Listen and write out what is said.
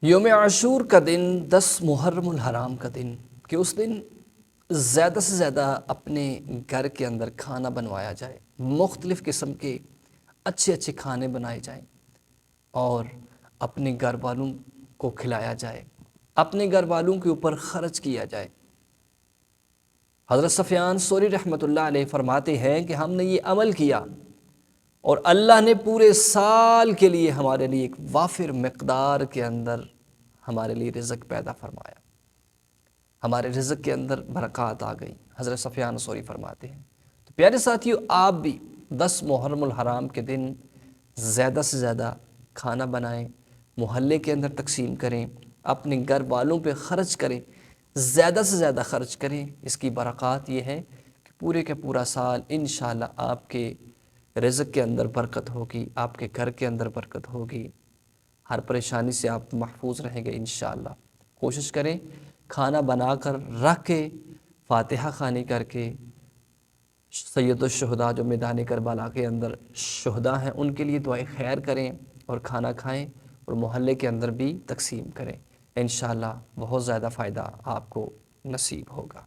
یوم عاشور کا دن 10 محرم الحرام کا دن کہ اس دن زیادہ سے زیادہ اپنے گھر کے اندر کھانا بنوایا جائے، مختلف قسم کے اچھے اچھے کھانے بنائے جائیں اور اپنے گھر والوں کو کھلایا جائے، اپنے گھر والوں کے اوپر خرچ کیا جائے۔ حضرت سفیان ثوری رحمۃ اللہ علیہ فرماتے ہیں کہ ہم نے یہ عمل کیا اور اللہ نے پورے سال کے لیے ہمارے لیے ایک وافر مقدار کے اندر ہمارے لیے رزق پیدا فرمایا، ہمارے رزق کے اندر برکات آ گئی۔ حضرت سفیان ثوری فرماتے ہیں۔ تو پیارے ساتھیو، آپ بھی 10 محرم الحرام کے دن زیادہ سے زیادہ کھانا بنائیں، محلے کے اندر تقسیم کریں، اپنے گھر والوں پہ خرچ کریں، زیادہ سے زیادہ خرچ کریں۔ اس کی برکات یہ ہے کہ پورے کا پورا سال انشاءاللہ آپ کے رزق کے اندر برکت ہوگی، آپ کے گھر کے اندر برکت ہوگی، ہر پریشانی سے آپ محفوظ رہیں گے انشاءاللہ۔ کوشش کریں کھانا بنا کر رکھ کے، فاتحہ خوانی کر کے، سید الشہداء جو میدان کربلا کے اندر شہداء ہیں ان کے لیے دعائے خیر کریں اور کھانا کھائیں اور محلے کے اندر بھی تقسیم کریں۔ انشاءاللہ بہت زیادہ فائدہ آپ کو نصیب ہوگا۔